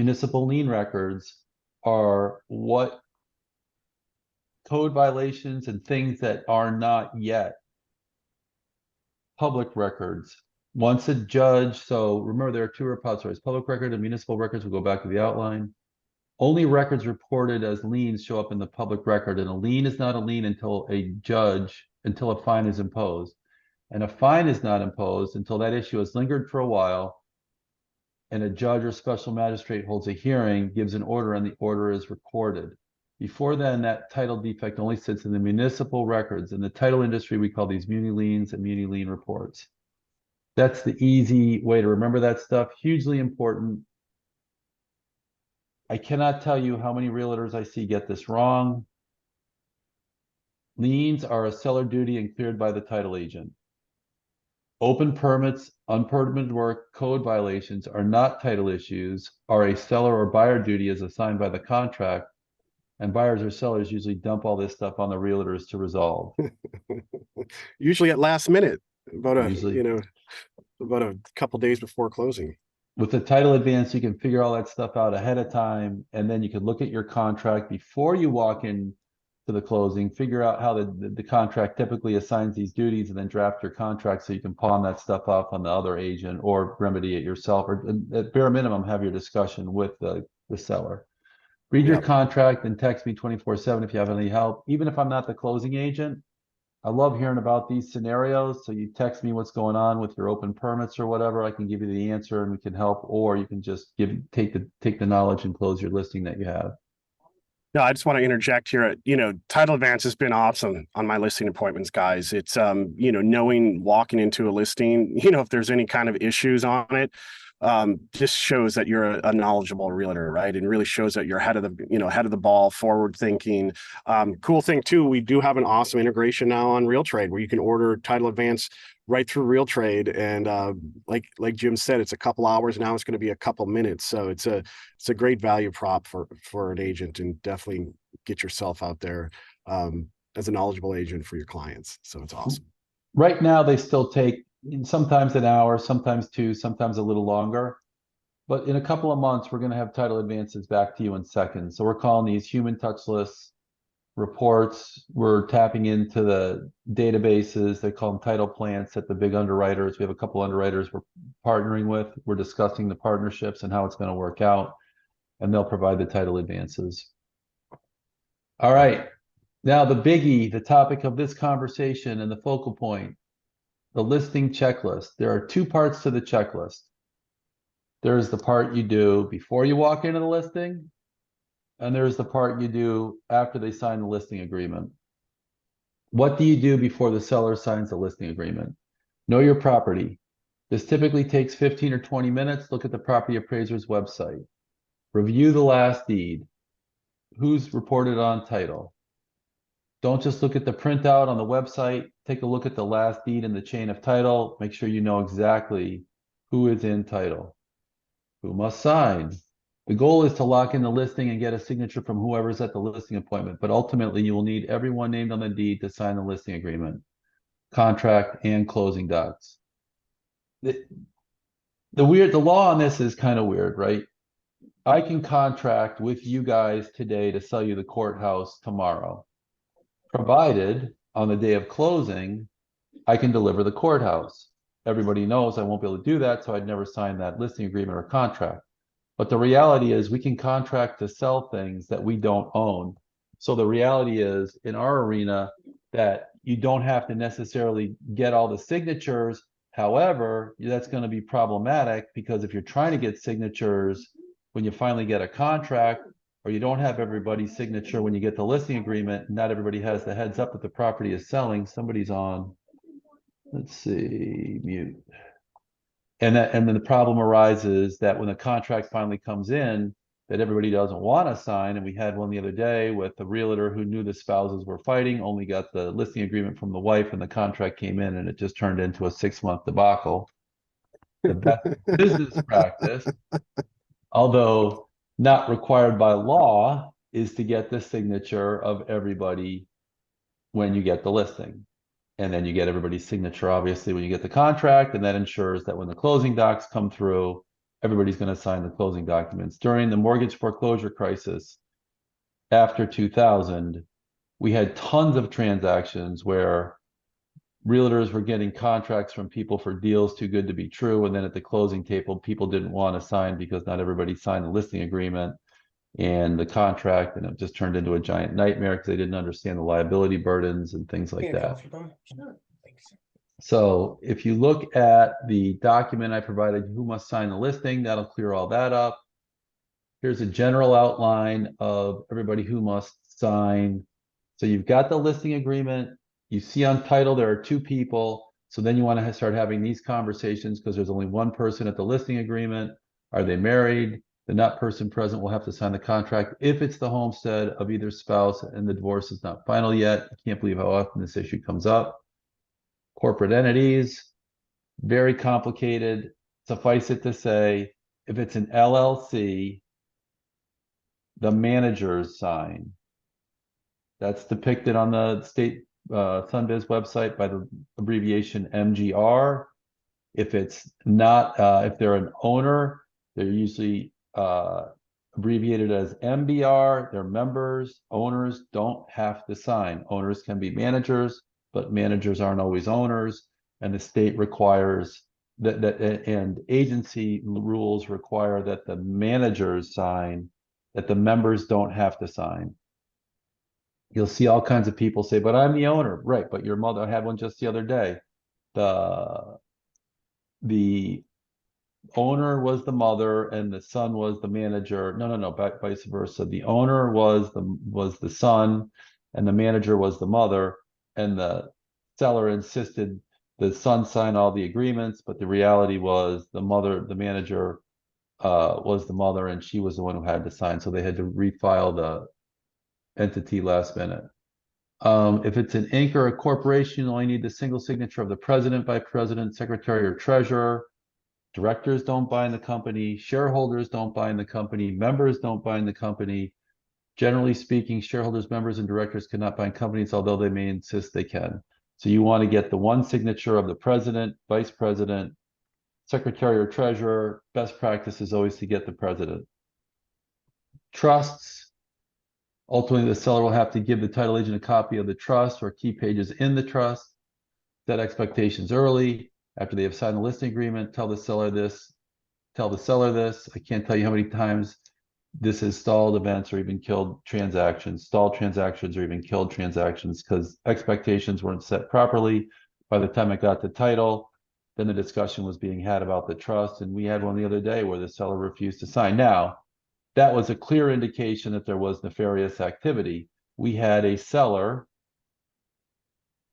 municipal lien records are what code violations and things that are not yet public records. Once a judge, so remember there are two repositories, public record and municipal records. We'll go back to the outline. Only records reported as liens show up in the public record, and a lien is not a lien until a fine is imposed. And a fine is not imposed until that issue has lingered for a while and a judge or special magistrate holds a hearing, gives an order, and the order is recorded. Before then, that title defect only sits in the municipal records. In the title industry, we call these muni liens and muni lien reports. That's the easy way to remember that stuff. Hugely important. I cannot tell you how many realtors I see get this wrong. Liens are a seller duty and cleared by the title agent. Open permits, unpermitted work, code violations are not title issues, are a seller or buyer duty as assigned by the contract, and buyers or sellers usually dump all this stuff on the realtors to resolve. Usually at last minute, about Usually. about a couple days before closing. With the title advance, you can figure all that stuff out ahead of time, and then you can look at your contract before you walk in to the closing, figure out how the contract typically assigns these duties, and then draft your contract so you can pawn that stuff off on the other agent or remedy it yourself, or at bare minimum, have your discussion with the seller. Read your contract and text me 24/7 if you have any help. Even if I'm not the closing agent, I love hearing about these scenarios. So you text me what's going on with your open permits or whatever. I can give you the answer and we can help, or you can just take the knowledge and close your listing that you have. No, I just want to interject here. Title advance has been awesome on my listing appointments, guys. It's, knowing walking into a listing, if there's any kind of issues on it, just shows that you're a knowledgeable realtor, right? And really shows that you're ahead of the ball, forward thinking. Cool thing too, we do have an awesome integration now on RealTrade where you can order title advance right through RealTrade, and like Jim said, it's a couple hours now. It's going to be a couple minutes, so it's a great value prop for an agent, and definitely get yourself out there as a knowledgeable agent for your clients. So it's awesome. Right now, they still take sometimes an hour, sometimes two, sometimes a little longer. But in a couple of months, we're going to have title advances back to you in seconds. So we're calling these human touchless reports. We're tapping into the databases. They call them title plants at the big underwriters. We have a couple underwriters we're partnering with. We're discussing the partnerships and how it's going to work out, and they'll provide the title advances. All right. Now the biggie, the topic of this conversation and the focal point, the listing checklist. There are two parts to the checklist. There's the part you do before you walk into the listing, and there's the part you do after they sign the listing agreement. What do you do before the seller signs the listing agreement? Know your property. This typically takes 15 or 20 minutes. Look at the property appraiser's website. Review the last deed. Who's reported on title? Don't just look at the printout on the website. Take a look at the last deed in the chain of title. Make sure you know exactly who is in title. Who must sign? The goal is to lock in the listing and get a signature from whoever's at the listing appointment, but ultimately you will need everyone named on the deed to sign the listing agreement, contract, and closing docs. The law on this is kind of weird, right? I can contract with you guys today to sell you the courthouse tomorrow, provided on the day of closing, I can deliver the courthouse. Everybody knows I won't be able to do that, so I'd never sign that listing agreement or contract. But the reality is we can contract to sell things that we don't own. So the reality is in our arena that you don't have to necessarily get all the signatures. However, that's going to be problematic because if you're trying to get signatures when you finally get a contract, or you don't have everybody's signature when you get the listing agreement, not everybody has the heads up that the property is selling. Somebody's on, let's see, mute. And then the problem arises that when the contract finally comes in, that everybody doesn't want to sign. And we had one the other day with a realtor who knew the spouses were fighting, only got the listing agreement from the wife, and the contract came in, and it just turned into a 6-month debacle. The best business practice, although not required by law, is to get the signature of everybody when you get the listing. And then you get everybody's signature, obviously, when you get the contract, and that ensures that when the closing docs come through, everybody's going to sign the closing documents. During the mortgage foreclosure crisis after 2000, we had tons of transactions where realtors were getting contracts from people for deals too good to be true. And then at the closing table, people didn't want to sign because not everybody signed the listing agreement and the contract, and it just turned into a giant nightmare because they didn't understand the liability burdens and things like that. Sure. Thanks. So if you look at the document I provided, who must sign the listing, that'll clear all that up. Here's a general outline of everybody who must sign. So you've got the listing agreement. You see on title, there are two people. So then you want to start having these conversations because there's only one person at the listing agreement. Are they married? The not person present will have to sign the contract if it's the homestead of either spouse and the divorce is not final yet. I can't believe how often this issue comes up. Corporate entities, very complicated. Suffice it to say, if it's an LLC, the managers sign. That's depicted on the state Sunbiz website by the abbreviation MGR. If it's not, if they're an owner, they're usually abbreviated as MBR. They're members. Owners don't have to sign. Owners can be managers, but managers aren't always owners. And the state requires that and agency rules require that the managers sign, that the members don't have to sign. You'll see all kinds of people say, but I'm the owner. Right, but your mother, I had one just the other day. The owner was the mother and the son was the manager. No, vice versa. The owner was the son and the manager was the mother, and the seller insisted the son sign all the agreements, but the reality was the manager was the mother and she was the one who had to sign. So they had to refile the entity last minute. If it's an Inc. or a corporation, you only need the single signature of the president, vice president, secretary, or treasurer. Directors don't bind the company. Shareholders don't bind the company. Members don't bind the company. Generally speaking, shareholders, members, and directors cannot bind companies, although they may insist they can. So you want to get the one signature of the president, vice president, secretary, or treasurer. Best practice is always to get the president. Trusts. Ultimately, the seller will have to give the title agent a copy of the trust or key pages in the trust. Set expectations early. After they have signed the listing agreement, tell the seller this. I can't tell you how many times this has stalled events or even killed transactions. Stalled transactions or even killed transactions because expectations weren't set properly. By the time it got to title, then the discussion was being had about the trust. And we had one the other day where the seller refused to sign. Now, that was a clear indication that there was nefarious activity. We had a seller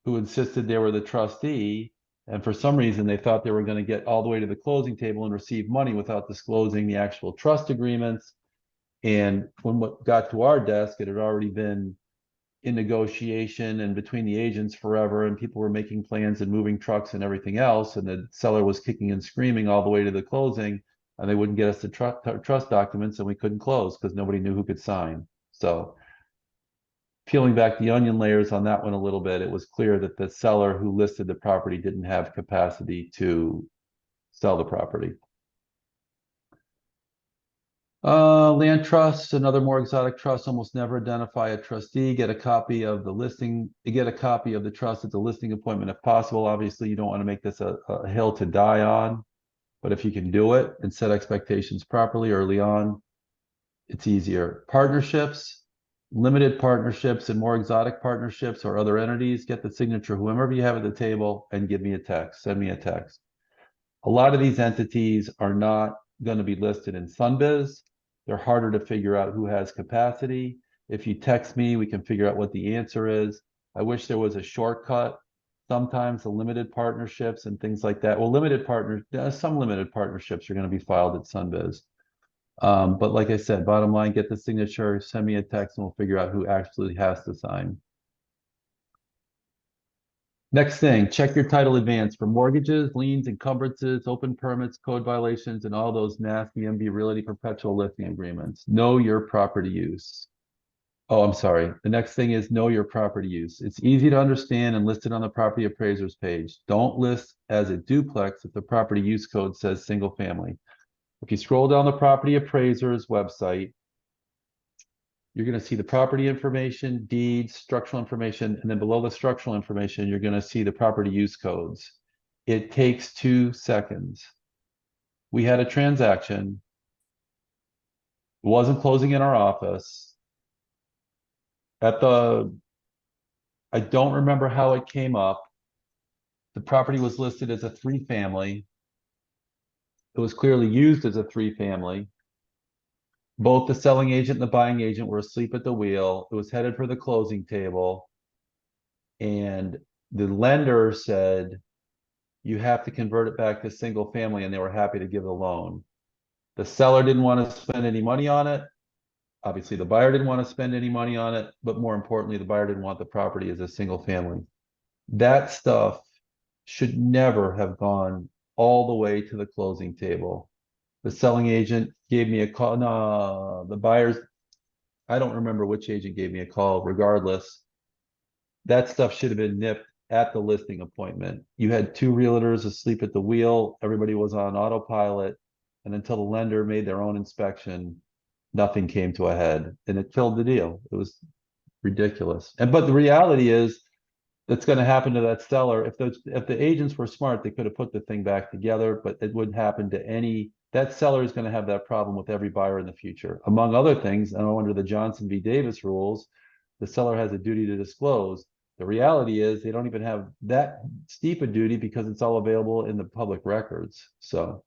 who insisted they were the trustee, and for some reason they thought they were going to get all the way to the closing table and receive money without disclosing the actual trust agreements. And when what got to our desk, it had already been in negotiation and between the agents forever, and people were making plans and moving trucks and everything else, and the seller was kicking and screaming all the way to the closing, and they wouldn't get us the trust documents, and we couldn't close because nobody knew who could sign. So peeling back the onion layers on that one a little bit, it was clear that the seller who listed the property didn't have capacity to sell the property. Land trusts, another more exotic trust, almost never identify a trustee. Get a copy of the listing. Get a copy of the trust at the listing appointment if possible. Obviously, you don't want to make this a hill to die on, but if you can do it and set expectations properly early on, it's easier. Partnerships, limited partnerships and more exotic partnerships or other entities, get the signature of whomever you have at the table and give me a text, send me a text. A lot of these entities are not going to be listed in Sunbiz. They're harder to figure out who has capacity. If you text me, we can figure out what the answer is. I wish there was a shortcut. Sometimes the limited partnerships and things like that. Well, some limited partnerships are going to be filed at Sunbiz. But like I said, bottom line, get the signature, send me a text, and we'll figure out who actually has to sign. Next thing, check your title advance for mortgages, liens, encumbrances, open permits, code violations, and all those nasty MB Realty perpetual listing agreements. Know your property use. Oh, I'm sorry. The next thing is know your property use. It's easy to understand and listed on the property appraiser's page. Don't list as a duplex if the property use code says single family. If you scroll down the property appraiser's website, you're going to see the property information, deeds, structural information, and then below the structural information, you're going to see the property use codes. It takes 2 seconds. We had a transaction. It wasn't closing in our office. I don't remember how it came up. The property was listed as a 3-family. It was clearly used as a 3-family. Both the selling agent and the buying agent were asleep at the wheel. It was headed for the closing table. And the lender said, you have to convert it back to single family, and they were happy to give the loan. The seller didn't want to spend any money on it. Obviously, the buyer didn't want to spend any money on it, but more importantly, the buyer didn't want the property as a single family. That stuff should never have gone all the way to the closing table. The selling agent gave me a call. No, the buyers, I don't remember which agent gave me a call. Regardless, that stuff should have been nipped at the listing appointment. You had 2 realtors asleep at the wheel. Everybody was on autopilot. And until the lender made their own inspection, nothing came to a head, and it killed the deal. It was ridiculous. But the reality is that's going to happen to that seller. If the agents were smart, they could have put the thing back together, but it wouldn't happen to any. That seller is going to have that problem with every buyer in the future. Among other things, under the Johnson v. Davis rules, the seller has a duty to disclose. The reality is they don't even have that steep a duty because it's all available in the public records. So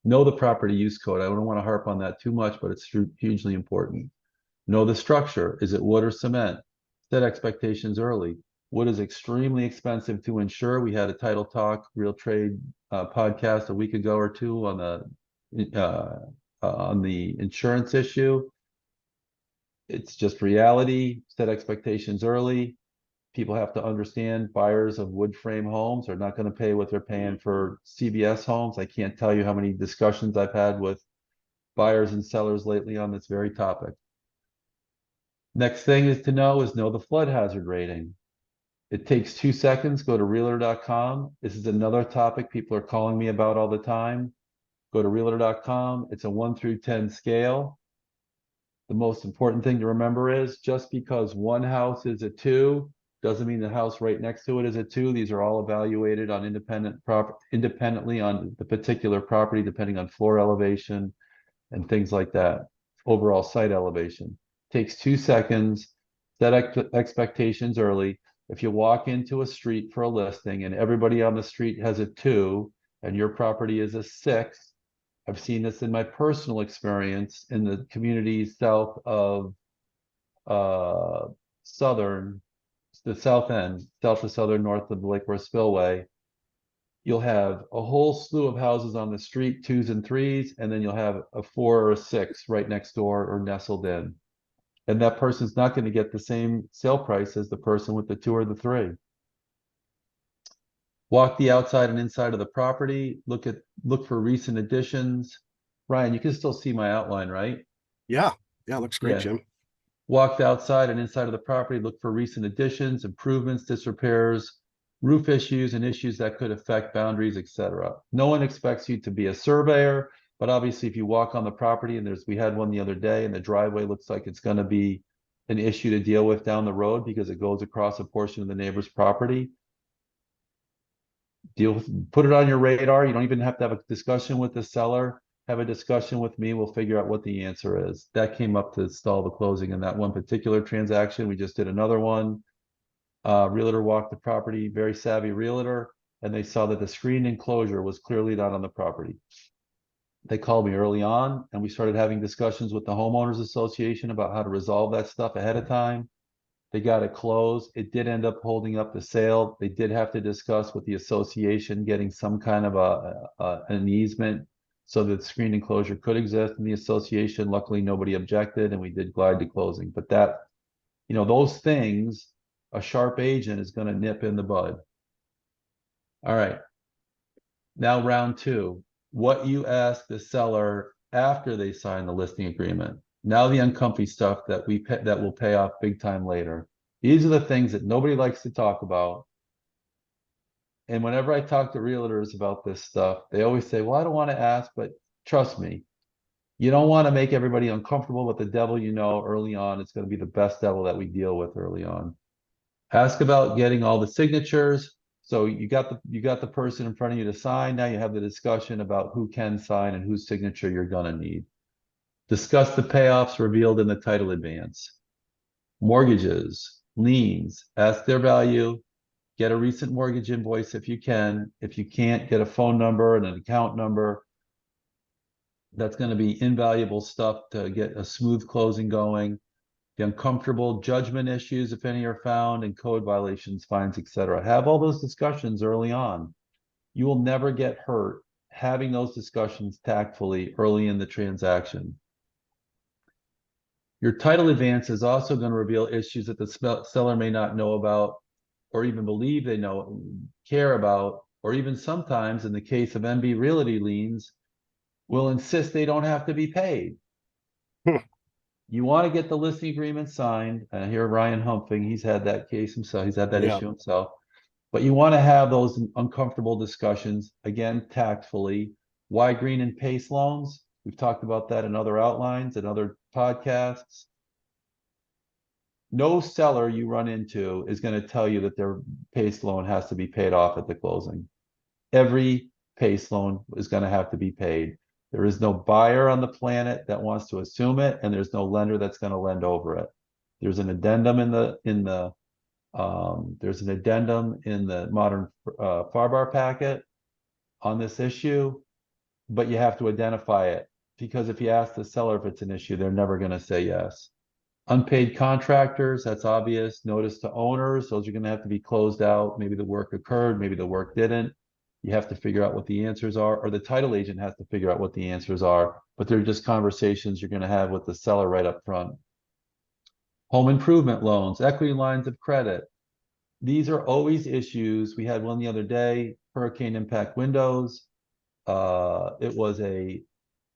know the property use code. I don't want to harp on that too much, but it's hugely important. Know the structure. Is it wood or cement? Set expectations early. Wood is extremely expensive to insure. We had a Title Talk RealTrade podcast a week ago or two on the insurance issue. It's just reality. Set expectations early. People have to understand buyers of wood frame homes are not going to pay what they're paying for CBS homes. I can't tell you how many discussions I've had with buyers and sellers lately on this very topic. Next thing is to know the flood hazard rating. It takes 2 seconds. Go to realtor.com. This is another topic people are calling me about all the time. Go to realtor.com. It's a 1 through 10 scale. The most important thing to remember is just because one house is a 2 doesn't mean the house right next to it is a 2. These are all evaluated on independently on the particular property, depending on floor elevation and things like that. Overall site elevation. Takes 2 seconds. Set expectations early. If you walk into a street for a listing and everybody on the street has a 2 and your property is a 6, I've seen this in my personal experience in the communities south of the south end, south of southern, north of the Lake Worth Spillway. You'll have a whole slew of houses on the street, 2s and 3s, and then you'll have a 4 or a 6 right next door or nestled in. And that person's not going to get the same sale price as the person with the 2 or the 3. Walk the outside and inside of the property. Look for recent additions. Ryan, you can still see my outline, right? Yeah, looks great, Yeah. Jim. Walk the outside and inside of the property. Look for recent additions, improvements, disrepairs, roof issues, and issues that could affect boundaries, etc. No one expects you to be a surveyor, but obviously, if you walk on the property and we had one the other day, and the driveway looks like it's going to be an issue to deal with down the road because it goes across a portion of the neighbor's property. Put it on your radar. You don't even have to have a discussion with the seller. Have a discussion with me. We'll figure out what the answer is. That came up to stall the closing in that one particular transaction. We just did another one. Realtor walked the property, very savvy realtor, and they saw that the screen enclosure was clearly not on the property. They called me early on, and we started having discussions with the homeowners association about how to resolve that stuff ahead of time. They got it closed. It did end up holding up the sale. They did have to discuss with the association getting some kind of an easement so that screen enclosure could exist in the association. Luckily, nobody objected, and we did glide to closing. But those things, a sharp agent is going to nip in the bud. All right. Now round 2. What you ask the seller after they sign the listing agreement. Now the uncomfy stuff that will pay off big time later. These are the things that nobody likes to talk about. And whenever I talk to realtors about this stuff, they always say, well, I don't want to ask, but Trust me. You don't want to make everybody uncomfortable with the devil you know early on. It's going to be the best devil that we deal with early on. Ask about getting all the signatures. So you got the person in front of you to sign. Now you have the discussion about who can sign and whose signature you're going to need. Discuss the payoffs revealed in the title advance. Mortgages, liens, ask their value. Get a recent mortgage invoice if you can. If you can't, get a phone number and an account number. That's going to be invaluable stuff to get a smooth closing going. The uncomfortable judgment issues, if any are found, and code violations, fines, etc. Have all those discussions early on. You will never get hurt having those discussions tactfully early in the transaction. Your title advance is also going to reveal issues that the seller may not know about, or even believe they care about, or even sometimes, in the case of MB Realty liens, will insist they don't have to be paid. You want to get the listing agreement signed. I hear Ryan humping. He's had that case himself. He's had that issue himself. But you want to have those uncomfortable discussions, again, tactfully. Why green and PACE loans? We've talked about that in other outlines and other podcasts. No seller you run into is going to tell you that their PACE loan has to be paid off at the closing. Every PACE loan is going to have to be paid. There is no buyer on the planet that wants to assume it, and there's no lender that's going to lend over it. There's an addendum in the modern FARBAR packet on this issue, but you have to identify it, because if you ask the seller if it's an issue, they're never going to say yes. Unpaid contractors, that's obvious. Notice to owners, those are going to have to be closed out. Maybe the work occurred, maybe the work didn't. You have to figure out what the answers are, or the title agent has to figure out what the answers are, but they're just conversations you're going to have with the seller right up front. Home improvement loans, equity lines of credit. These are always issues. We had one the other day, hurricane impact windows. It was a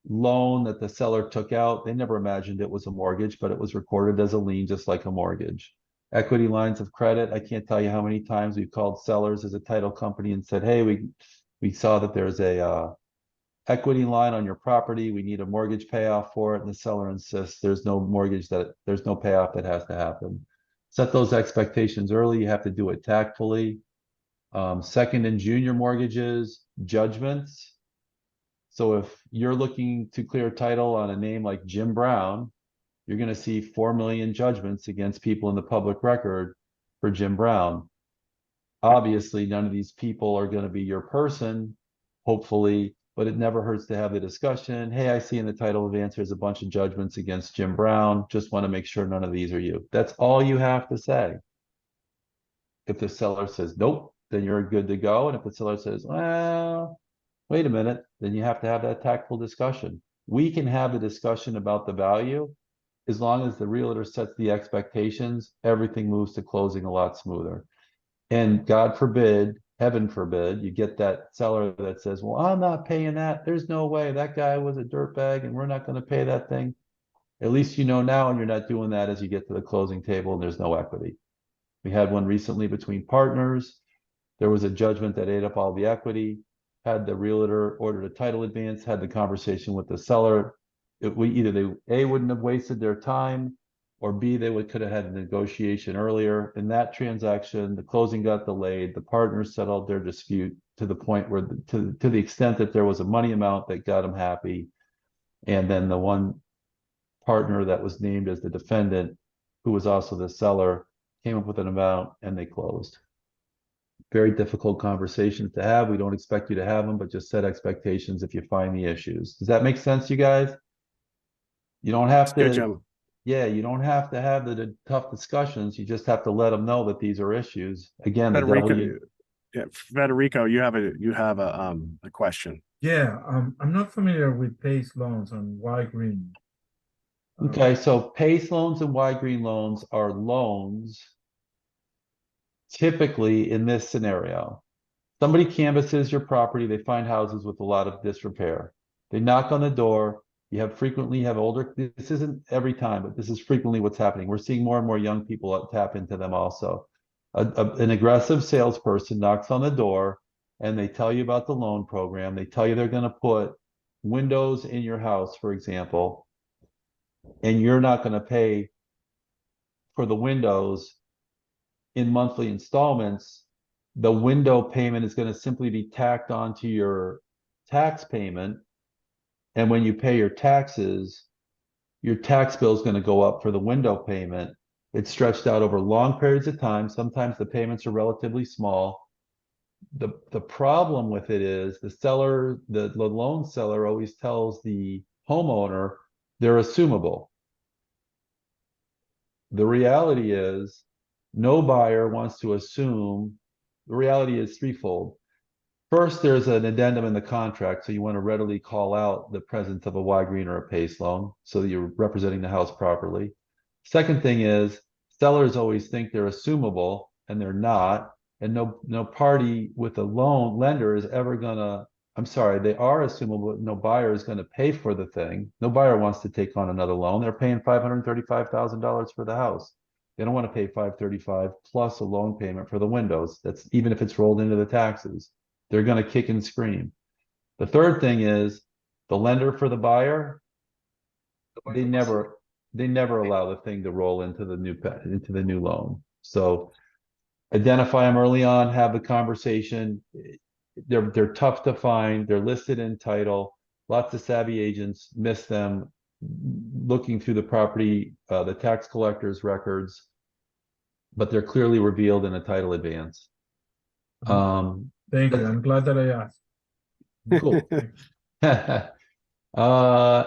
loan that the seller took out. They never imagined it was a mortgage, but it was recorded as a lien, just like a mortgage. Equity lines of credit. I can't tell you how many times we've called sellers as a title company and said, hey, we saw that there's a equity line on your property. We need a mortgage payoff for it. And the seller insists there's no payoff that has to happen. Set those expectations early. You have to do it tactfully. Second and junior mortgages, judgments. So if you're looking to clear title on a name like Jim Brown, you're going to see 4 million judgments against people in the public record for Jim Brown. Obviously, none of these people are going to be your person, hopefully, but it never hurts to have the discussion. Hey, I see in the title advance there's a bunch of judgments against Jim Brown. Just want to make sure none of these are you. That's all you have to say. If the seller says nope, then you're good to go. And if the seller says, well, wait a minute, then you have to have that tactful discussion. We can have the discussion about the value. As long as the realtor sets the expectations, everything moves to closing a lot smoother. And God forbid, heaven forbid, you get that seller that says, well, I'm not paying that. There's no way. That guy was a dirtbag and we're not going to pay that thing. At least you know now, and you're not doing that as you get to the closing table and there's no equity. We had one recently between partners. There was a judgment that ate up all the equity. Had the realtor ordered a title advance, had the conversation with the seller. Either they wouldn't have wasted their time, or B, could have had a negotiation earlier. In that transaction, the closing got delayed. The partners settled their dispute to the point where, to the extent that there was a money amount that got them happy. And then the one partner that was named as the defendant, who was also the seller, came up with an amount and they closed. Very difficult conversations to have. We don't expect you to have them, but just set expectations if you find the issues. Does that make sense, you guys? You don't have Good, to, Jim. yeah, you don't have to have the tough discussions. You just have to let them know that these are issues. Again, Federico, you have a question. Yeah, I'm not familiar with PACE loans on why green. Okay, so PACE loans and Y green loans are loans typically in this scenario. Somebody canvasses your property, they find houses with a lot of disrepair. They knock on the door. You frequently have older, this isn't every time, but this is frequently what's happening. We're seeing more and more young people tap into them also. An aggressive salesperson knocks on the door and they tell you about the loan program. They tell you they're going to put windows in your house, for example, and you're not going to pay for the windows in monthly installments, the window payment is going to simply be tacked onto your tax payment. And when you pay your taxes, your tax bill is going to go up for the window payment. It's stretched out over long periods of time. Sometimes the payments are relatively small. The problem with it is the seller, the loan seller always tells the homeowner they're assumable. The reality is no buyer wants to assume. The reality is threefold. First, there's an addendum in the contract, so you want to readily call out the presence of a Y green or a PACE loan so that you're representing the house properly. Second thing is sellers always think they're assumable and they're not, and no party with a loan lender is ever gonna, I'm sorry, they are assumable, but no buyer is gonna pay for the thing. No buyer wants to take on another loan. They're paying $535,000 for the house. They don't want to pay $535 plus a loan payment for the windows. That's even if it's rolled into the taxes. They're going to kick and scream. The third thing is the lender for the buyer, they never allow the thing to roll into the new loan. So identify them early on, have the conversation. They're tough to find. They're listed in title. Lots of savvy agents miss them looking through the property, the tax collector's records, but they're clearly revealed in a title advance. Thank you. I'm glad that I asked. Cool.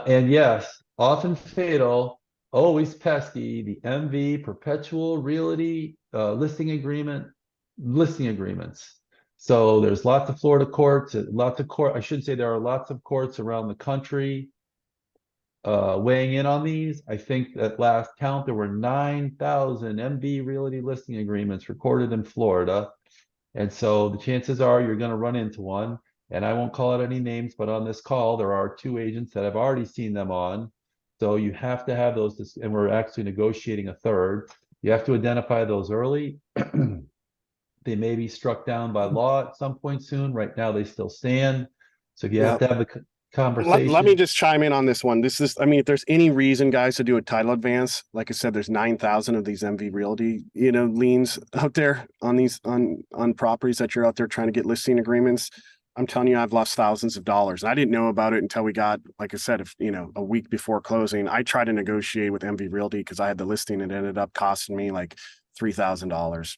And yes, often fatal, always pesky, the MV perpetual realty listing agreements. So there's lots of Florida courts, I should say there are lots of courts around the country weighing in on these. I think at last count there were 9,000 MV realty listing agreements recorded in Florida. And so the chances are you're going to run into one. And I won't call out any names, but on this call, there are 2 agents that I've already seen them on. So you have to have those, and we're actually negotiating a third. You have to identify those early. They may be struck down by law at some point soon. Right now, they still stand. So if you have to have the conversation. Let me just chime in on this one. This is, I mean, if there's any reason, guys, to do a title advance, like I said, there's 9,000 of these MV Realty, liens out there on these on properties that you're out there trying to get listing agreements. I'm telling you, I've lost thousands of dollars. I didn't know about it until we got, like I said, a week before closing. I tried to negotiate with MV Realty because I had the listing and it ended up costing me like $3,000.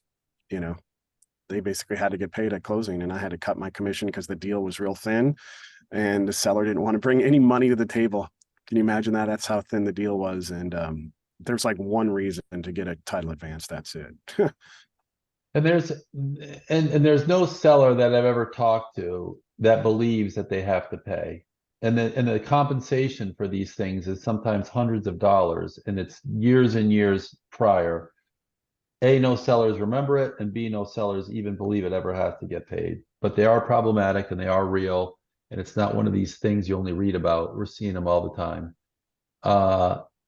They basically had to get paid at closing, and I had to cut my commission because the deal was real thin. And the seller didn't want to bring any money to the table. Can you imagine that? That's how thin the deal was. And there's like one reason to get a title advance. That's it. And there's no seller that I've ever talked to that believes that they have to pay. And the compensation for these things is sometimes hundreds of dollars, and it's years and years prior. A, no sellers remember it, and B, no sellers even believe it ever has to get paid. But they are problematic and they are real. And it's not one of these things you only read about. We're seeing them all the time.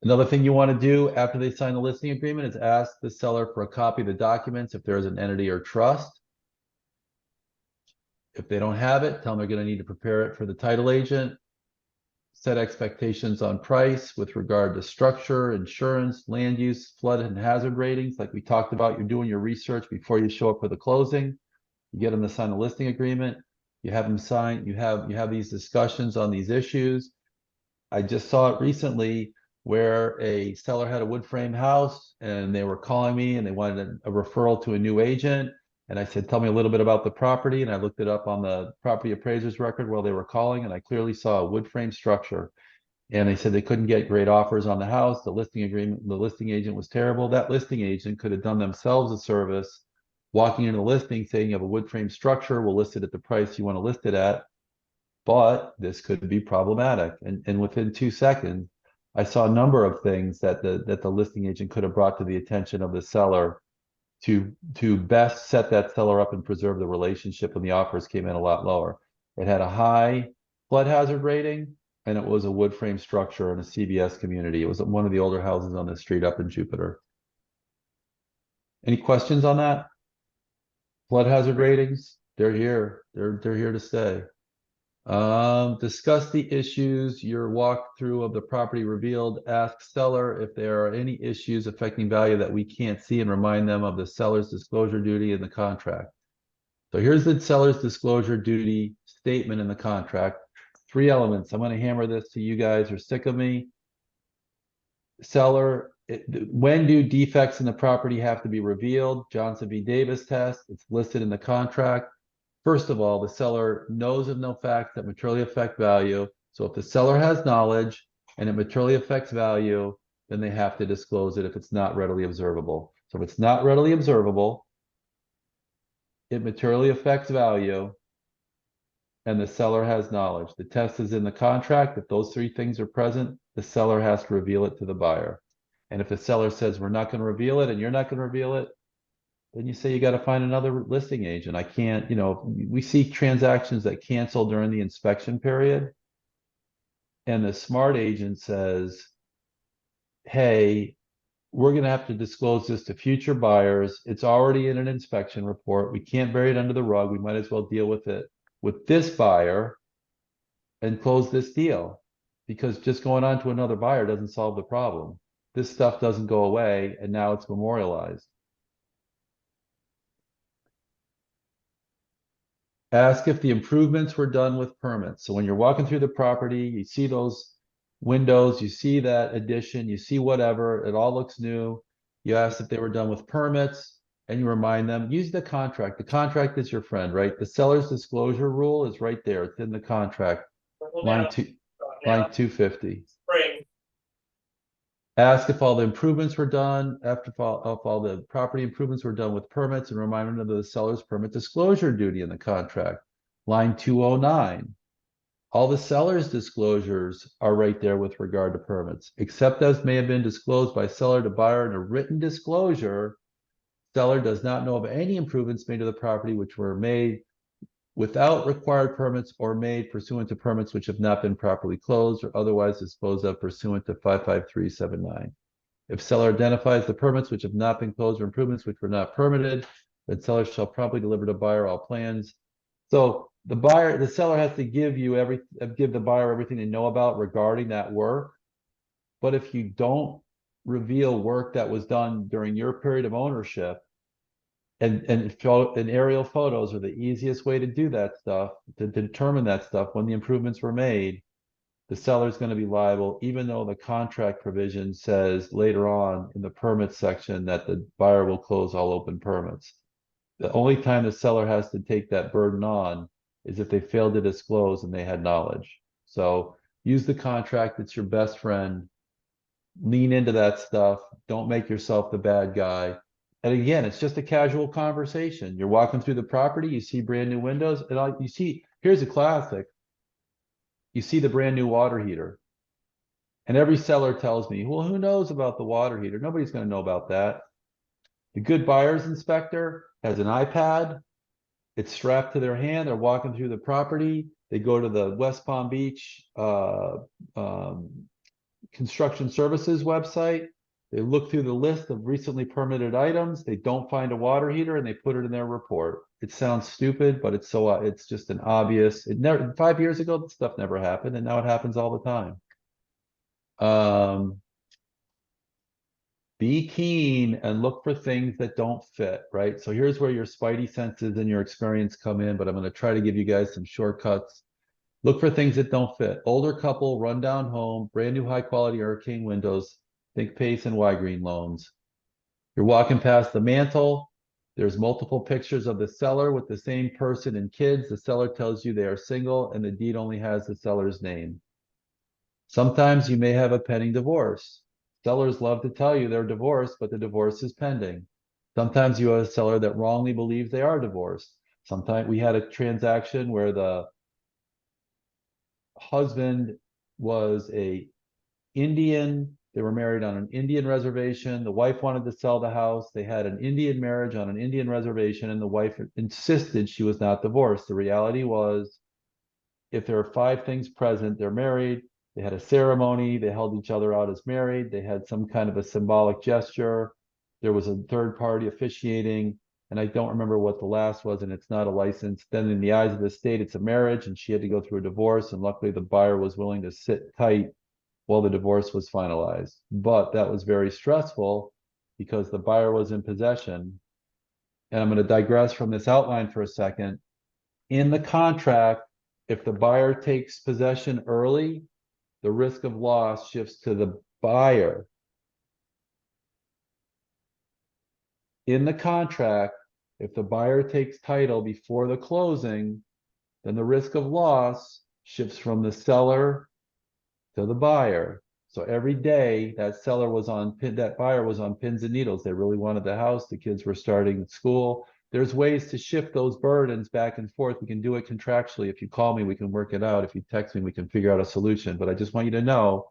Another thing you want to do after they sign the listing agreement is ask the seller for a copy of the documents if there's an entity or trust. If they don't have it, tell them they're going to need to prepare it for the title agent. Set expectations on price with regard to structure, insurance, land use, flood and hazard ratings. Like we talked about, you're doing your research before you show up for the closing. You get them to sign the listing agreement. You have them sign, you have these discussions on these issues. I just saw it recently where a seller had a wood frame house and they were calling me and they wanted a referral to a new agent. And I said, tell me a little bit about the property. And I looked it up on the property appraiser's record while they were calling, and I clearly saw a wood frame structure. And they said they couldn't get great offers on the house. The listing agent was terrible. That listing agent could have done themselves a service, walking into the listing saying you have a wood frame structure, we'll list it at the price you want to list it at, but this could be problematic. And within 2 seconds, I saw a number of things that the listing agent could have brought to the attention of the seller to best set that seller up and preserve the relationship when the offers came in a lot lower. It had a high flood hazard rating, and it was a wood frame structure in a CBS community. It was one of the older houses on the street up in Jupiter. Any questions on that? Flood hazard ratings, they're here. They're here to stay. Discuss the issues, your walkthrough of the property revealed, ask seller if there are any issues affecting value that we can't see and remind them of the seller's disclosure duty in the contract. So here's the seller's disclosure duty statement in the contract. 3 elements. I'm going to hammer this to you guys who are sick of me. Seller, when do defects in the property have to be revealed? Johnson v. Davis test. It's listed in the contract. First of all, the seller knows of no facts that materially affect value. So if the seller has knowledge and it materially affects value, then they have to disclose it if it's not readily observable. So if it's not readily observable, it materially affects value, and the seller has knowledge. The test is in the contract. If those 3 things are present, the seller has to reveal it to the buyer. And if the seller says, we're not going to reveal it and you're not going to reveal it, then you say you got to find another listing agent. I can't, we see transactions that cancel during the inspection period. And the smart agent says, hey, we're going to have to disclose this to future buyers. It's already in an inspection report. We can't bury it under the rug. We might as well deal with it with this buyer and close this deal, because just going on to another buyer doesn't solve the problem. This stuff doesn't go away, and now it's memorialized. Ask if the improvements were done with permits. So when you're walking through the property, you see those windows, you see that addition, you see whatever, it all looks new. You ask if they were done with permits, and you remind them, use the contract. The contract is your friend, right? The seller's disclosure rule is right there. It's in the contract. Line 250. Ask if all the improvements were done, if all the property improvements were done with permits, and remind them of the seller's permit disclosure duty in the contract. Line 209. All the seller's disclosures are right there with regard to permits, except as may have been disclosed by seller to buyer in a written disclosure. Seller does not know of any improvements made to the property which were made without required permits or made pursuant to permits which have not been properly closed or otherwise disposed of pursuant to 55379. If seller identifies the permits which have not been closed or improvements which were not permitted, then seller shall promptly deliver to buyer all plans. So the seller has to give the buyer everything they know about regarding that work. But if you don't reveal work that was done during your period of ownership, and aerial photos are the easiest way to do that stuff, to determine that stuff when the improvements were made, the seller's going to be liable, even though the contract provision says later on in the permit section that the buyer will close all open permits. The only time the seller has to take that burden on is if they failed to disclose and they had knowledge. So use the contract. It's your best friend. Lean into that stuff. Don't make yourself the bad guy. And again, it's just a casual conversation. You're walking through the property, you see brand new windows, and you see, here's a classic. You see the brand new water heater. And every seller tells me, well, who knows about the water heater? Nobody's going to know about that. The good buyer's inspector has an iPad. It's strapped to their hand. They're walking through the property. They go to the West Palm Beach construction services website. They look through the list of recently permitted items. They don't find a water heater and they put it in their report. It sounds stupid, but it's just an obvious. 5 years ago, this stuff never happened, and now it happens all the time. Be keen and look for things that don't fit, right? So here's where your spidey senses and your experience come in, but I'm going to try to give you guys some shortcuts. Look for things that don't fit. Older couple, rundown home, brand new high quality hurricane windows. Think Pace and Y Green loans. You're walking past the mantle. There's multiple pictures of the seller with the same person and kids. The seller tells you they are single and the deed only has the seller's name. Sometimes you may have a pending divorce. Sellers love to tell you they're divorced, but the divorce is pending. Sometimes you have a seller that wrongly believes they are divorced. Sometimes we had a transaction where the husband was a Indian. They were married on an Indian reservation. The wife wanted to sell the house. They had an Indian marriage on an Indian reservation, and the wife insisted she was not divorced. The reality was, if there are 5 things present, they're married. They had a ceremony. They held each other out as married. They had some kind of a symbolic gesture. There was a third party officiating. and I don't remember what the last was, and it's not a license. Then in the eyes of the state, it's a marriage, and she had to go through a divorce, and luckily the buyer was willing to sit tight while the divorce was finalized. But that was very stressful because the buyer was in possession. And I'm going to digress from this outline for a second. In the contract, if the buyer takes possession early, the risk of loss shifts to the buyer. In the contract, if the buyer takes title before the closing, then the risk of loss shifts from the seller to the buyer. So every day that buyer was on pins and needles. They really wanted the house. The kids were starting school. There's ways to shift those burdens back and forth. We can do it contractually. If you call me, we can work it out. If you text me, we can figure out a solution. But I just want you to know,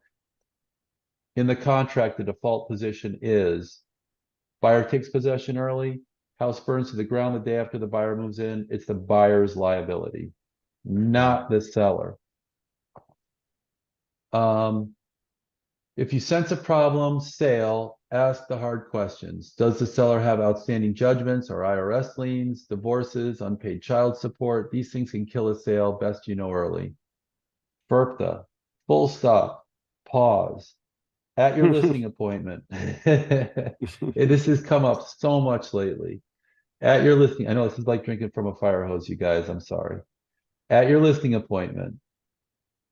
in the contract, the default position is buyer takes possession early, house burns to the ground the day after the buyer moves in. It's the buyer's liability, not the seller. If you sense a problem, sale, ask the hard questions. Does the seller have outstanding judgments or IRS liens, divorces, unpaid child support? These things can kill a sale, best you know early. FERPTA, full stop, pause. At your listing appointment. This has come up so much lately. At your listing, I know this is like drinking from a fire hose, you guys, I'm sorry. At your listing appointment,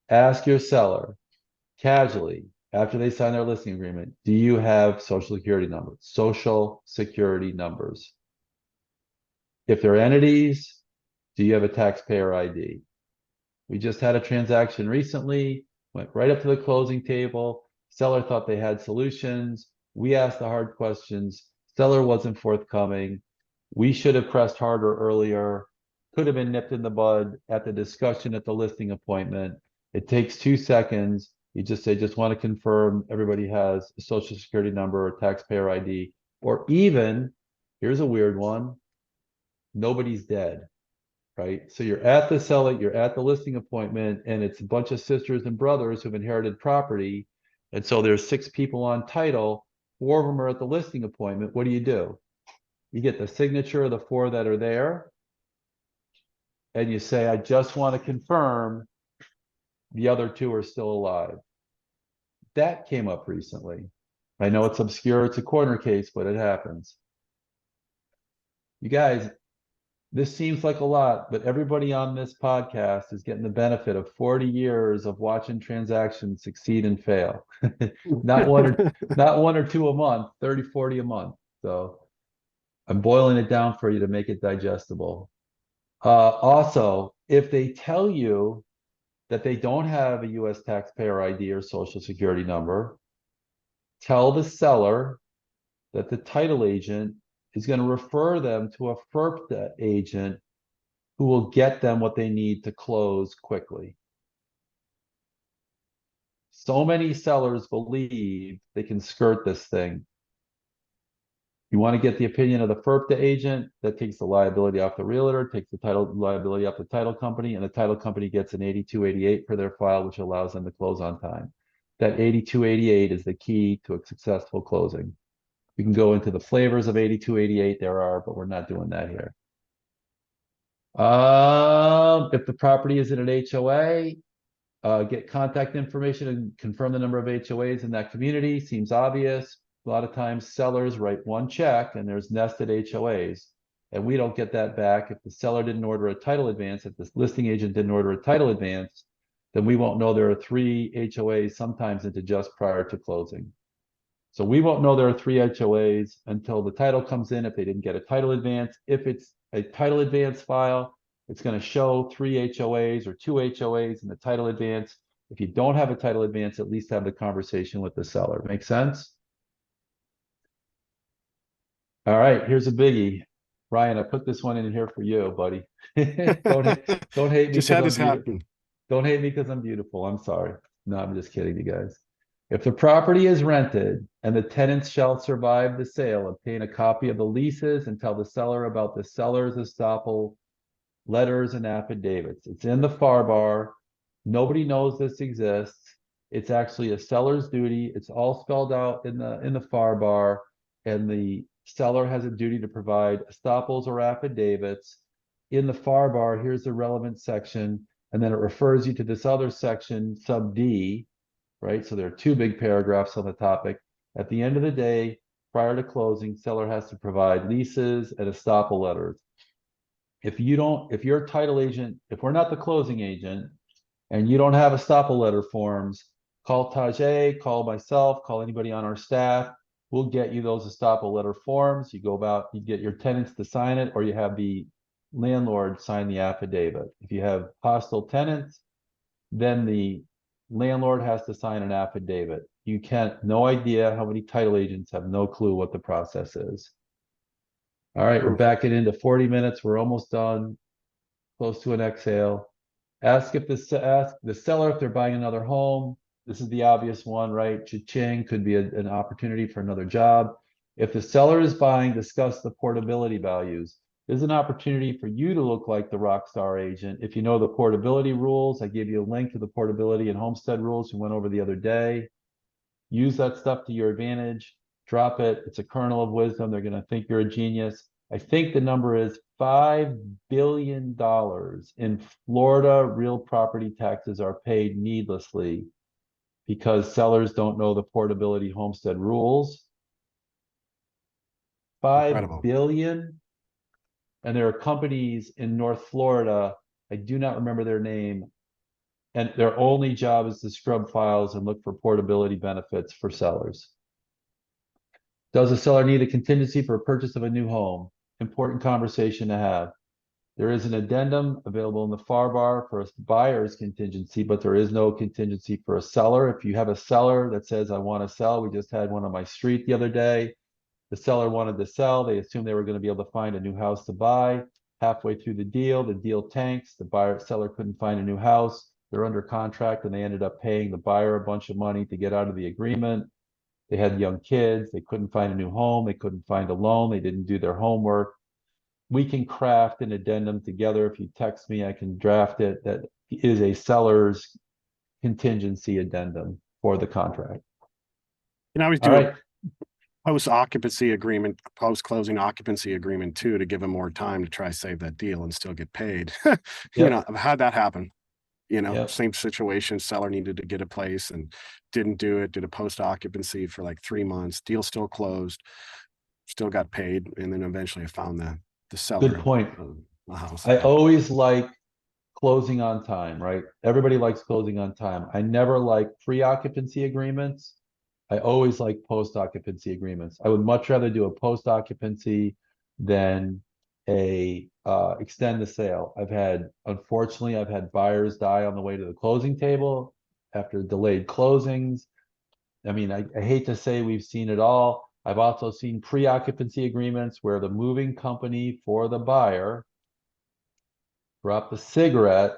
ask your seller casually, after they sign their listing agreement, do you have social security numbers? Social security numbers. If they're entities, do you have a taxpayer ID? We just had a transaction recently, went right up to the closing table. Seller thought they had solutions. We asked the hard questions. Seller wasn't forthcoming. We should have pressed harder earlier. Could have been nipped in the bud at the discussion at the listing appointment. It takes 2 seconds. You just say, just want to confirm everybody has a social security number or taxpayer ID, or even, here's a weird one, nobody's dead, right? So you're at the seller, you're at the listing appointment, and it's a bunch of sisters and brothers who've inherited property. And so there's 6 people on title, 4 of them are at the listing appointment. What do? You get the signature of the 4 that are there, and you say, I just want to confirm the other 2 are still alive. That came up recently. I know it's obscure, it's a corner case, but it happens. You guys, this seems like a lot, but everybody on this podcast is getting the benefit of 40 years of watching transactions succeed and fail. not one or 2 a month, 30, 40 a month. So I'm boiling it down for you to make it digestible. Also, if they tell you that they don't have a U.S. taxpayer ID or social security number, tell the seller that the title agent is going to refer them to a FERPTA agent who will get them what they need to close quickly. So many sellers believe they can skirt this thing. You want to get the opinion of the FERPTA agent, that takes the liability off the realtor, takes the title liability off the title company, and the title company gets an 8288 for their file, which allows them to close on time. That 8288 is the key to a successful closing. We can go into the flavors of 8288 there are, but we're not doing that here. If the property is in an HOA, get contact information and confirm the number of HOAs in that community. Seems obvious. A lot of times sellers write one check and there's nested HOAs, and we don't get that back. If the seller didn't order a title advance, if the listing agent didn't order a title advance, then we won't know there are 3 HOAs sometimes into just prior to closing. So we won't know there are 3 HOAs until the title comes in if they didn't get a title advance. If it's a title advance file, it's going to show 3 HOAs or 2 HOAs in the title advance. If you don't have a title advance, at least have the conversation with the seller. Make sense? All right, here's a biggie. Ryan, I put this one in here for you, buddy. don't hate me. Just had this happen. Don't hate me because I'm beautiful. I'm sorry. No, I'm just kidding, you guys. If the property is rented and the tenants shall survive the sale, obtain a copy of the leases and tell the seller about the seller's estoppel letters and affidavits. It's in the FAR bar. Nobody knows this exists. It's actually a seller's duty. It's all spelled out in the FAR bar, and the seller has a duty to provide estoppels or affidavits. In the far bar, here's the relevant section, and then it refers you to this other section, sub D, right? So there are two big paragraphs on the topic. At the end of the day, prior to closing, seller has to provide leases and estoppel letters. If you're a title agent, if we're not the closing agent, and you don't have estoppel letter forms, call Tajay, call myself, call anybody on our staff. We'll get you those estoppel letter forms. You get your tenants to sign it, or you have the landlord sign the affidavit. If you have hostile tenants, then the landlord has to sign an affidavit. No idea how many title agents have no clue what the process is. All right, we're backing into 40 minutes. We're almost done, close to an exhale. Ask the seller if they're buying another home. This is the obvious one, right? Cha-ching, could be an opportunity for another job. If the seller is buying, discuss the portability values. There's an opportunity for you to look like the rock star agent. If you know the portability rules, I gave you a link to the portability and homestead rules we went over the other day. Use that stuff to your advantage. Drop it. It's a kernel of wisdom. They're going to think you're a genius. I think the number is $5 billion in Florida real property taxes are paid needlessly because sellers don't know the portability homestead rules. $5 billion. And there are companies in North Florida, I do not remember their name, and their only job is to scrub files and look for portability benefits for sellers. Does a seller need a contingency for a purchase of a new home? Important conversation to have. There is an addendum available in the far bar for a buyer's contingency, but there is no contingency for a seller. If you have a seller that says, I want to sell, we just had one on my street the other day. The seller wanted to sell. They assumed they were going to be able to find a new house to buy. Halfway through the deal tanks. The seller couldn't find a new house. They're under contract and they ended up paying the buyer a bunch of money to get out of the agreement. They had young kids. They couldn't find a new home. They couldn't find a loan. They didn't do their homework. We can craft an addendum together. If you text me, I can draft it. That is a seller's contingency addendum for the contract. You can always do All right. post-occupancy agreement, post-closing occupancy agreement too, to give them more time to try to save that deal and still get paid. You know, I've had that happen. Same situation, seller needed to get a place and didn't do it, did a post-occupancy for like 3 months, deal still closed, still got paid, and then eventually I found the seller. Good point. The house. I always like closing on time, right? Everybody likes closing on time. I never like pre-occupancy agreements. I always like post-occupancy agreements. I would much rather do a post-occupancy than extend the sale. Unfortunately, I've had buyers die on the way to the closing table after delayed closings. I mean, I hate to say we've seen it all. I've also seen pre-occupancy agreements where the moving company for the buyer dropped a cigarette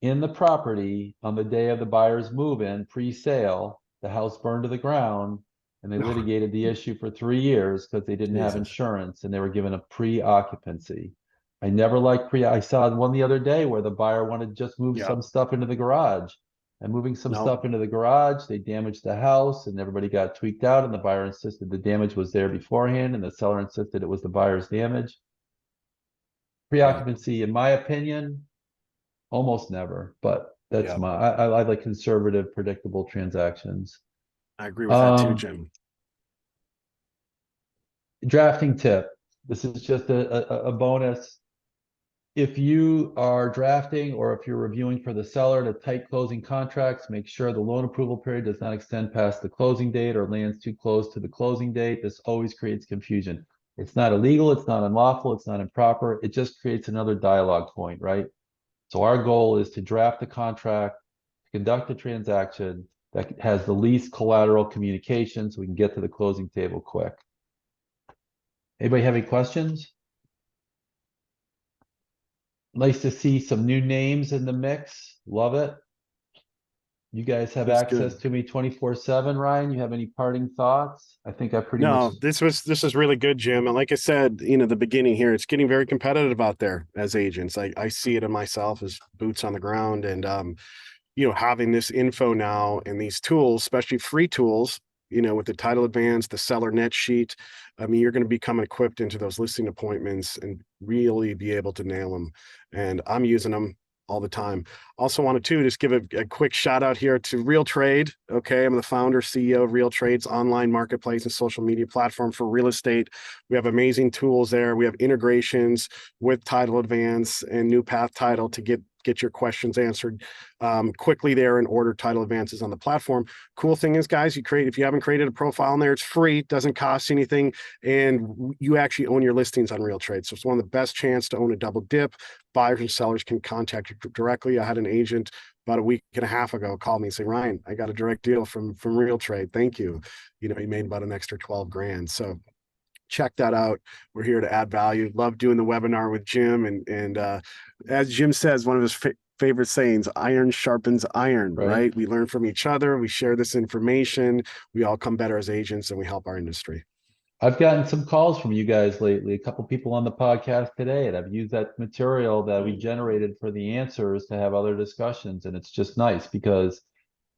in the property on the day of the buyer's move-in, pre-sale. The house burned to the ground, and they litigated the issue for 3 years because they didn't have insurance and they were given a pre-occupancy. I never liked I saw one the other day where the buyer wanted to just move some stuff into the garage. And moving some stuff into the garage, they damaged the house and everybody got tweaked out, and the buyer insisted the damage was there beforehand and the seller insisted it was the buyer's damage. Pre-occupancy, in my opinion, almost never, but that's I like conservative, predictable transactions. I agree with that too, Jim. Drafting tip. This is just a bonus. If you are drafting or if you're reviewing for the seller to tight closing contracts, make sure the loan approval period does not extend past the closing date or lands too close to the closing date. This always creates confusion. It's not illegal, it's not unlawful, it's not improper. It just creates another dialogue point, right? So our goal is to draft the contract, conduct a transaction that has the least collateral communication so we can get to the closing table quick. Anybody have any questions? Nice to see some new names in the mix. Love it. You guys have access to me 24/7. Ryan, you have any parting thoughts? I think I pretty much. This is really good, Jim. And like I said, the beginning here, it's getting very competitive out there as agents. I see it in myself as boots on the ground, and having this info now and these tools, especially free tools, you know, with the title advance, the seller net sheet, I mean, you're going to become equipped into those listing appointments and really be able to nail them. And I'm using them all the time. Also wanted to just give a quick shout out here to RealTrade. Okay. I'm the founder, CEO of RealTrade's online marketplace and social media platform for real estate. We have amazing tools there. We have integrations with Title Advance and new Path Title to get your questions answered quickly there and order title advances on the platform. Cool thing is, guys, if you haven't created a profile in there, it's free, doesn't cost anything, and you actually own your listings on RealTrade. So it's one of the best chance to own a double dip. Buyers and sellers can contact you directly. I had an agent about a week and a half ago call me and say, Ryan, I got a direct deal from RealTrade. Thank you. You know, he made about an extra 12 grand. So check that out. We're here to add value. Love doing the webinar with Jim. And as Jim says, one of his favorite sayings, iron sharpens iron, right? We learn from each other. We share this information. We all come better as agents and we help our industry. I've gotten some calls from you guys lately, a couple people on the podcast today, and I've used that material that we generated for the answers to have other discussions. And it's just nice because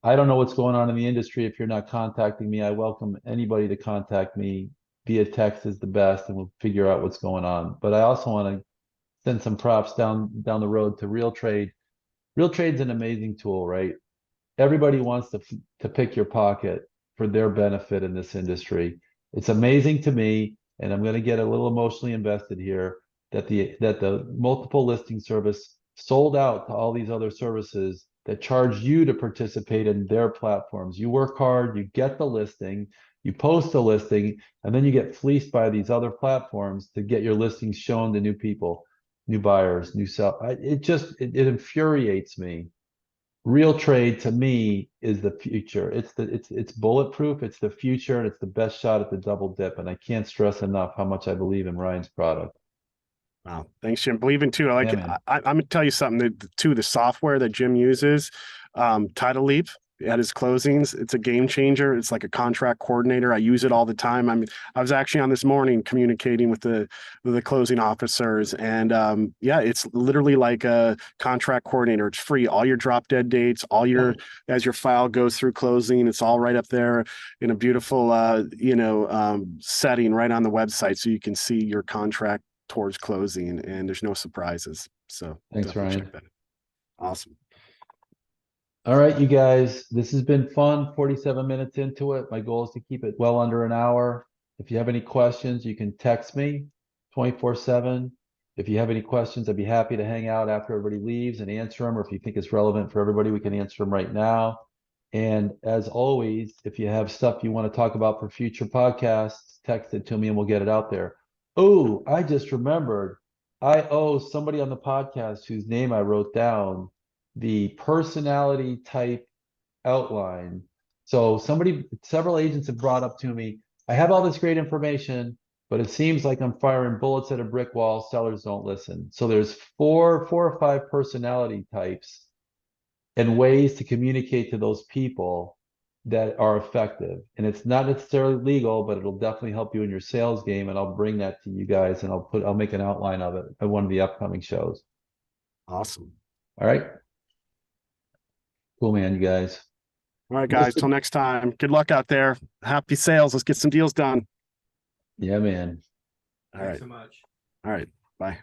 I don't know what's going on in the industry. If you're not contacting me, I welcome anybody to contact me. Via text is the best, and we'll figure out what's going on. But I also want to send some props down the road to RealTrade. RealTrade's an amazing tool, right? Everybody wants to pick your pocket for their benefit in this industry. It's amazing to me, and I'm going to get a little emotionally invested here, that the multiple listing service sold out to all these other services that charge you to participate in their platforms. You work hard, you get the listing, you post a listing, and then you get fleeced by these other platforms to get your listings shown to new people, new buyers, new sellers. It infuriates me. RealTrade to me is the future. It's bulletproof. It's the future, and it's the best shot at the double dip. And I can't stress enough how much I believe in Ryan's product. Wow, thanks, Jim. Believing too. I like it. Man. I'm gonna tell you something. The software that Jim uses, Title Leap at his closings, it's a game changer. It's like a contract coordinator. I use it all the time. I was actually on this morning communicating with the closing officers, and yeah, it's literally like a contract coordinator. It's free. All your drop dead dates, as your file goes through closing, it's all right up there in a beautiful setting right on the website, so you can see your contract towards closing, and there's no surprises. So thanks, Ryan. check that out. Awesome. All right, you guys, this has been fun. 47 minutes into it. My goal is to keep it well under an hour. If you have any questions, you can text me 24/7. If you have any questions, I'd be happy to hang out after everybody leaves and answer them. Or if you think it's relevant for everybody, we can answer them right now. And as always, if you have stuff you want to talk about for future podcasts, text it to me and we'll get it out there. Oh, I just remembered. I owe somebody on the podcast whose name I wrote down the personality type outline. So several agents have brought up to me, I have all this great information, but it seems like I'm firing bullets at a brick wall. Sellers don't listen. So there's four or five personality types and ways to communicate to those people that are effective. And it's not necessarily legal, but it'll definitely help you in your sales game. And I'll bring that to you guys, and I'll make an outline of it at one of the upcoming shows. Awesome. All right. Cool, man, you guys. All right, guys. Till next time. Good luck out there. Happy sales. Let's get some deals done. Yeah, man. All right. so much. All right. Bye.